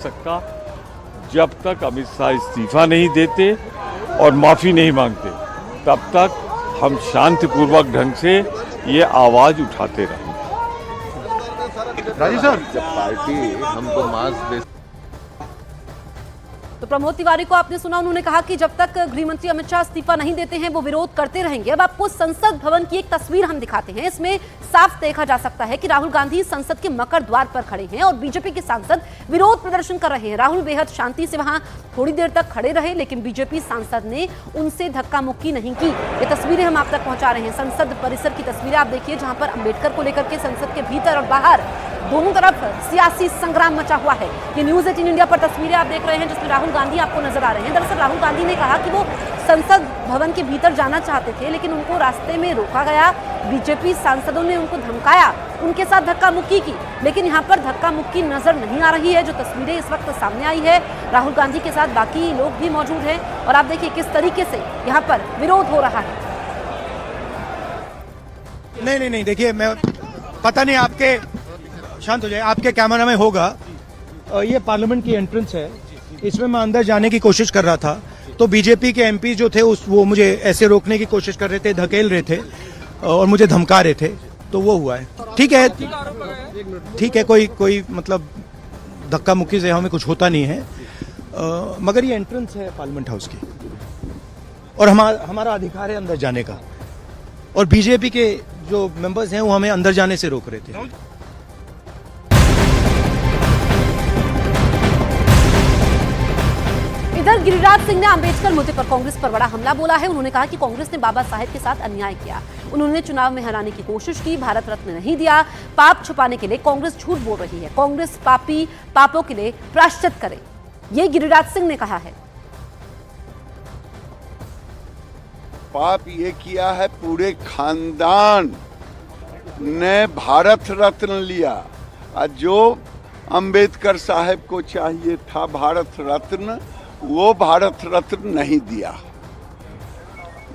सकता जब तक अमित शाह इस्तीफा नहीं देते और माफ़ी नहीं मांगते, तब तक हम शांतिपूर्वक ढंग से ये आवाज़ उठाते रहेंगे। राजीव सर, जब पार्टी हमको मास तो प्रमोद तिवारी को आपने सुना, उन्होंने कहा कि जब तक गृह मंत्री अमित शाह इस्तीफा नहीं देते हैं वो विरोध करते रहेंगे। अब आपको संसद भवन की एक तस्वीर हम दिखाते हैं। इसमें साफ देखा जा सकता है कि राहुल गांधी संसद के मकर द्वार पर खड़े हैं और बीजेपी के सांसद विरोध प्रदर्शन कर रहे हैं। राहुल बेहद शांति से वहां थोड़ी देर तक खड़े रहे, लेकिन बीजेपी सांसद ने उनसे धक्का मुक्की नहीं की। ये तस्वीरें हम आप तक पहुंचा रहे हैं। संसद परिसर की तस्वीरें आप देखिए, जहां पर अंबेडकर को लेकर के संसद के भीतर और बाहर दोनों तरफ सियासी संग्राम मचा हुआ है। ये न्यूज़ 18 इंडिया पर तस्वीरें आप देख रहे हैं, जिसमें राहुल गांधी आपको नजर आ रहे हैं। दरअसल राहुल गांधी ने कहा कि वो संसद भवन के भीतर जाना चाहते थे, लेकिन उनको रास्ते में रोका गया। बीजेपी सांसदों ने उनको धमकाया, उनके साथ धक्का मुक्की की, लेकिन यहाँ पर धक्का मुक्की नजर नहीं आ रही है। जो तस्वीरें इस वक्त सामने आई है, राहुल गांधी के साथ बाकी लोग भी मौजूद हैं और आप देखिए किस तरीके से यहाँ पर विरोध हो रहा है। नहीं, देखिए, मैं पता नहीं आपके, शांत हो जाए, आपके कैमरा में होगा। ये पार्लियामेंट की एंट्रेंस है, इसमें मैं अंदर जाने की कोशिश कर रहा था, तो बीजेपी के एमपी जो थे वो मुझे ऐसे रोकने की कोशिश कर रहे थे, धकेल रहे थे और मुझे धमका रहे थे, तो वो हुआ है। ठीक है, कोई मतलब धक्का मुक्की से हमें कुछ होता नहीं है, मगर ये एंट्रेंस है पार्लियामेंट हाउस की और हमारा अधिकार है अंदर जाने का, और बीजेपी के जो मेंबर्स हैं वो हमें अंदर जाने से रोक रहे थे। इधर गिरिराज सिंह ने अंबेडकर मुद्दे पर कांग्रेस पर बड़ा हमला बोला है। उन्होंने कहा कि कांग्रेस ने बाबा साहेब के साथ अन्याय किया, उन्होंने चुनाव में हराने की कोशिश की, भारत रत्न नहीं दिया। पाप छुपाने के लिए कांग्रेस झूठ बोल रही है, कांग्रेस पापों के लिए प्रायश्चित करे, ये गिरिराज सिंह ने कहा है। पाप ये किया है, पूरे खानदान ने भारत रत्न लिया, और जो अंबेडकर साहब को चाहिए था भारत रत्न, वो भारत रत्न नहीं दिया।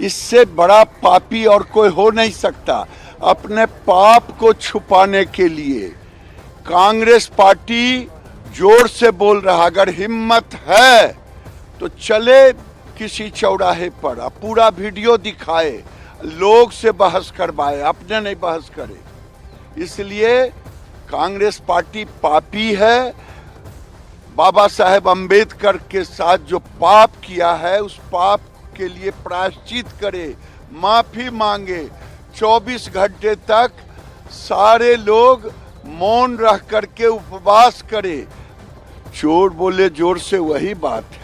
इससे बड़ा पापी और कोई हो नहीं सकता। अपने पाप को छुपाने के लिए कांग्रेस पार्टी जोर से बोल रहा, अगर हिम्मत है तो चले किसी चौराहे पर, पूरा वीडियो दिखाए, लोग से बहस करवाए, अपने नहीं बहस करे। इसलिए कांग्रेस पार्टी पापी है। बाबा साहेब अंबेडकर के साथ जो पाप किया है, उस पाप के लिए प्रायश्चित करे, माफी मांगे। 24 घंटे तक सारे लोग मौन रह करके उपवास करे। चोर बोले जोर से, वही बात है।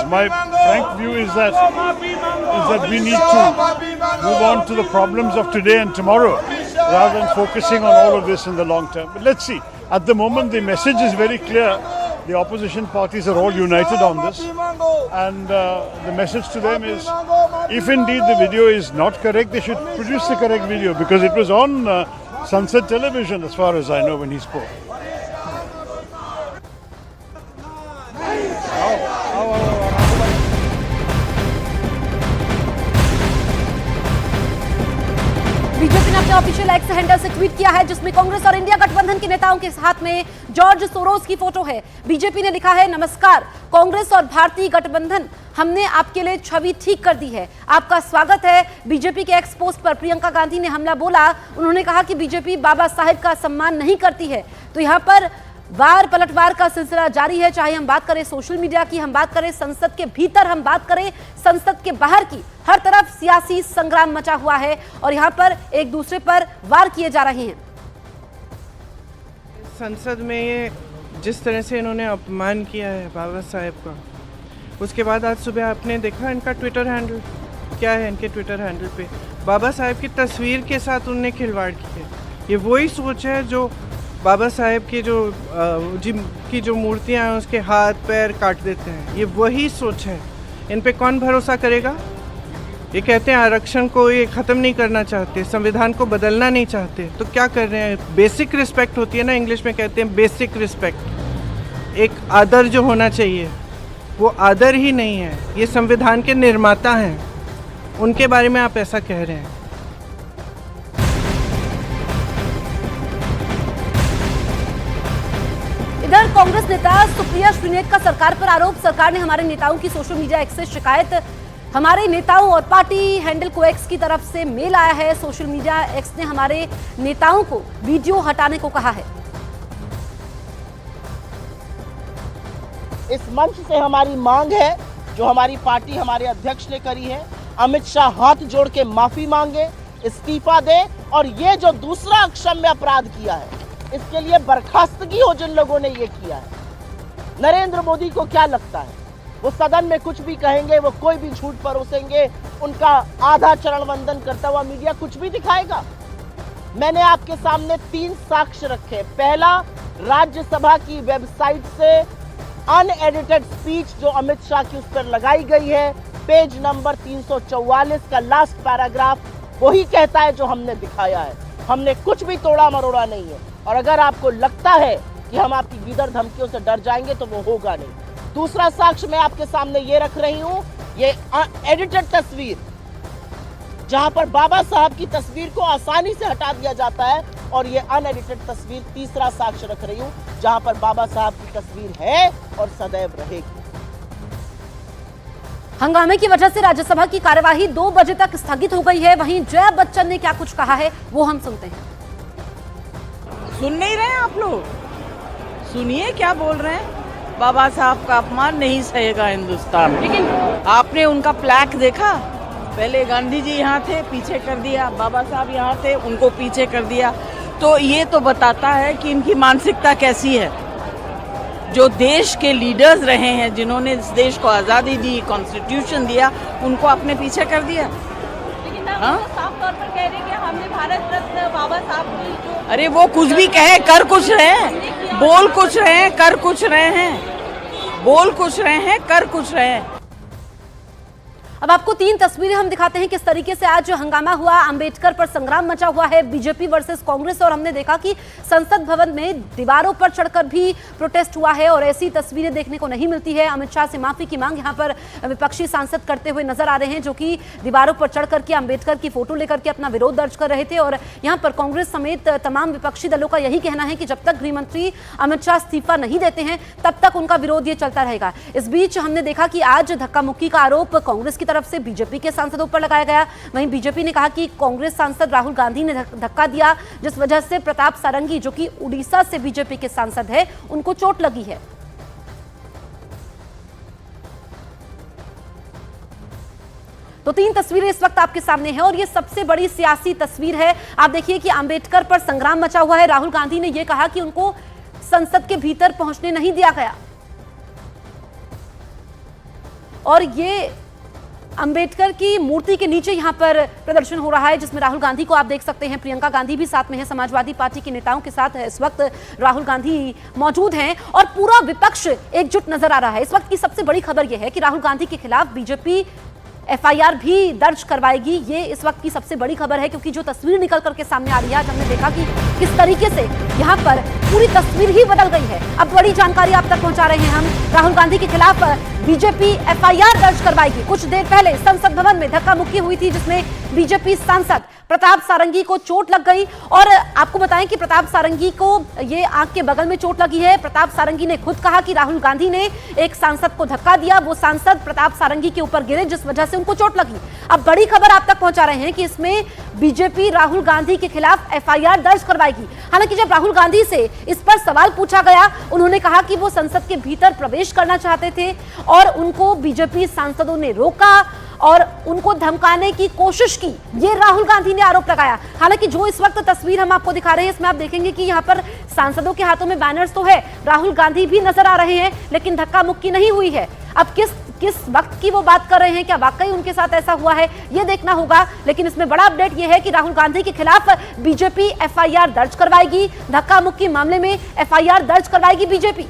My frank view is that we need to move on to the problems of today and tomorrow, rather than focusing on all of this in the long term. But let's see. At the moment, the message is very clear. The opposition parties are all united on this, and the message to them is, if indeed the video is not correct, they should produce the correct video, because it was on Sunset Television, as far as I know, when he spoke. BJP ने अपने official x handle से tweet किया है, जिसमें कांग्रेस और India गठबंधन के नेताओं के हाथ में जॉर्ज सोरोस की फोटो है। बीजेपी ने लिखा है, नमस्कार कांग्रेस और भारतीय गठबंधन, हमने आपके लिए छवि ठीक कर दी है, आपका स्वागत है। बीजेपी के एक्स पोस्ट पर प्रियंका गांधी ने हमला बोला। उन्होंने कहा कि बीजेपी बाबा साहेब का सम्मान नहीं करती है। तो यहाँ पर वार पलटवार का सिलसिला जारी है, चाहे हम बात करें सोशल मीडिया की, हम बात करें संसद के भीतर, हम बात करें संसद के बाहर की, हर तरफ सियासी संग्राम मचा हुआ है और यहाँ पर एक दूसरे पर वार किए जा रहे हैं। संसद में ये जिस तरह से इन्होंने अपमान किया है बाबा साहेब का, उसके बाद आज सुबह आपने देखा इनका ट्विटर हैंडल क्या है। इनके ट्विटर हैंडल पे बाबा साहेब की तस्वीर के साथ उनने खिलवाड़ की है। ये वही सोच है जो बाबा साहेब की जिनकी जो मूर्तियाँ हैं उसके हाथ पैर काट देते हैं, ये वही सोच है। इन पे कौन भरोसा करेगा? ये कहते हैं आरक्षण को ये ख़त्म नहीं करना चाहते, संविधान को बदलना नहीं चाहते, तो क्या कर रहे हैं? बेसिक रिस्पेक्ट होती है ना, इंग्लिश में कहते हैं बेसिक रिस्पेक्ट, एक आदर जो होना चाहिए, वो आदर ही नहीं है। ये संविधान के निर्माता हैं, उनके बारे में आप ऐसा कह रहे हैं। कांग्रेस नेता सुप्रिया श्रीनेत का सरकार पर आरोप। सरकार ने हमारे नेताओं की सोशल मीडिया एक्स से शिकायत। हमारे नेताओं और पार्टी हैंडल को एक्स की तरफ से मेल आया है। सोशल मीडिया एक्स ने हमारे नेताओं को वीडियो हटाने को कहा है। इस मंच से हमारी मांग है, जो हमारी पार्टी हमारे अध्यक्ष ने करी है, अमित शाह हाथ जोड़ के माफी मांगे, इस्तीफा दे और ये जो दूसरा अक्षम्य अपराध किया है इसके लिए बर्खास्तगी हो जिन लोगों ने ये किया है। नरेंद्र मोदी को क्या लगता है, वो सदन में कुछ भी कहेंगे, वो कोई भी झूठ परोसेंगे, उनका आधा चरण वंदन करता हुआ मीडिया कुछ भी दिखाएगा। मैंने आपके सामने 3 साक्ष्य रखे। पहला, राज्यसभा की वेबसाइट से अनएडिटेड स्पीच जो अमित शाह की उस पर लगाई गई है, पेज नंबर 344 का लास्ट पैराग्राफ वही कहता है जो हमने दिखाया है। हमने कुछ भी तोड़ा मरोड़ा नहीं है। और अगर आपको लगता है कि हम आपकी गीदड़ धमकियों से डर जाएंगे तो वो होगा नहीं। दूसरा साक्ष्य मैं आपके सामने ये रख रही हूँ, ये एडिटेड तस्वीर जहां पर बाबा साहब की तस्वीर को आसानी से हटा दिया जाता है, और ये अनएडिटेड तस्वीर तीसरा साक्ष्य रख रही हूँ जहां पर बाबा साहब की तस्वीर है और सदैव रहेगी। हंगामे की वजह से राज्यसभा की कार्यवाही 2 बजे तक स्थगित हो गई है। वहीं जया बच्चन ने क्या कुछ कहा है वो हम सुनते हैं। सुन नहीं रहे आप लोग? सुनिए क्या बोल रहे हैं। बाबा साहब का अपमान नहीं सहेगा हिंदुस्तान। लेकिन आपने उनका प्लैक देखा? पहले गांधी जी यहाँ थे, पीछे कर दिया। बाबा साहब यहाँ थे, उनको पीछे कर दिया। तो ये तो बताता है कि इनकी मानसिकता कैसी है। जो देश के लीडर्स रहे हैं, जिन्होंने इस देश को आज़ादी दी, कॉन्स्टिट्यूशन दिया, उनको आपने पीछे कर दिया। लेकिन आप साफ तौर पर कह रहे हैं कि हमने भारत रत्न बाबा साहब की जो, अरे वो कुछ भी कहे, कर कुछ रहे हैं, बोल कुछ रहे हैं, कर कुछ रहे हैं, बोल कुछ रहे हैं, कर कुछ रहे हैं। अब आपको 3 तस्वीरें हम दिखाते हैं किस तरीके से आज हंगामा हुआ। अंबेडकर पर संग्राम मचा हुआ है, बीजेपी वर्सेस कांग्रेस, और हमने देखा कि संसद भवन में दीवारों पर चढ़कर भी प्रोटेस्ट हुआ है और ऐसी तस्वीरें देखने को नहीं मिलती है। अमित शाह से माफी की मांग यहां पर विपक्षी सांसद करते हुए नजर आ रहे हैं, जो कि दीवारों पर चढ़ करके अंबेडकर की फोटो लेकर के अपना विरोध दर्ज कर रहे थे। और यहाँ पर कांग्रेस समेत तमाम विपक्षी दलों का यही कहना है कि जब तक गृह मंत्री अमित शाह इस्तीफा नहीं देते हैं तब तक उनका विरोध ये चलता रहेगा। इस बीच हमने देखा कि आज धक्का मुक्की का आरोप कांग्रेस की तरफ से बीजेपी के सांसदों पर लगाया गया। वहीं बीजेपी ने कहा कि कांग्रेस सांसद राहुल गांधी ने धक्का दिया, जिस वजह से प्रताप सारंगी, जो कि उड़ीसा से बीजेपी के सांसद है, उनको चोट लगी है। तो 3 तस्वीरें इस वक्त आपके सामने हैं और ये सबसे बड़ी सियासी तस्वीर है। आप देखिए कि अंबेडकर पर संग्राम मचा हुआ है। राहुल गांधी ने यह कहा कि उनको संसद के भीतर पहुंचने नहीं दिया गया, और ये अंबेडकर की मूर्ति के नीचे यहां पर प्रदर्शन हो रहा है, जिसमें राहुल गांधी को आप देख सकते हैं। प्रियंका गांधी भी साथ में है, समाजवादी पार्टी के नेताओं के साथ इस वक्त राहुल गांधी मौजूद हैं और पूरा विपक्ष एकजुट नजर आ रहा है। इस वक्त की सबसे बड़ी खबर यह है कि राहुल गांधी के खिलाफ बीजेपी एफआईआर भी दर्ज करवाएगी। ये इस वक्त की सबसे बड़ी खबर है, क्योंकि जो तस्वीर निकल करके सामने आ रही है, आज हमने देखा कि किस तरीके से यहाँ पर पूरी तस्वीर ही बदल गई है। अब बड़ी जानकारी आप तक पहुंचा रहे हैं हम। राहुल गांधी के खिलाफ बीजेपी एफआईआर दर्ज करवाएगी। कुछ देर पहले संसद भवन में धक्का मुक्की हुई थी, जिसमें बीजेपी सांसद प्रताप सारंगी को चोट लग गई। और आपको बताएं कि प्रताप सारंगी को ये आंख के बगल में चोट लगी है। प्रताप सारंगी ने खुद कहा कि राहुल गांधी ने एक सांसद को धक्का दिया, वो सांसद प्रताप सारंगी के ऊपर गिरे, जिस वजह से उनको चोट लगी। अब बड़ी खबर आप तक पहुंचा रहे हैं कि इसमें बीजेपी राहुल गांधी के खिलाफ एफआईआर दर्ज करवाएगी। हालांकि जब राहुल गांधी से इस पर सवाल पूछा गया, उन्होंने कहा कि वो संसद के भीतर प्रवेश करना चाहते थे और उनको बीजेपी सांसदों ने रोका और उनको धमकाने की कोशिश की, ये राहुल गांधी ने आरोप लगाया। हालांकि जो इस वक्त तस्वीर हम आपको दिखा रहे हैं, इसमें आप देखेंगे कि यहाँ पर सांसदों के हाथों में बैनर्स तो है, राहुल गांधी भी नजर आ रहे हैं, लेकिन धक्का मुक्की नहीं हुई है। अब किस वक्त की वो बात कर रहे हैं, क्या वाकई उनके साथ ऐसा हुआ है, ये देखना होगा। लेकिन इसमें बड़ा अपडेट ये है कि राहुल गांधी के खिलाफ बीजेपी एफआईआर दर्ज करवाएगी। धक्का मुक्की मामले में एफआईआर दर्ज करवाएगी बीजेपी।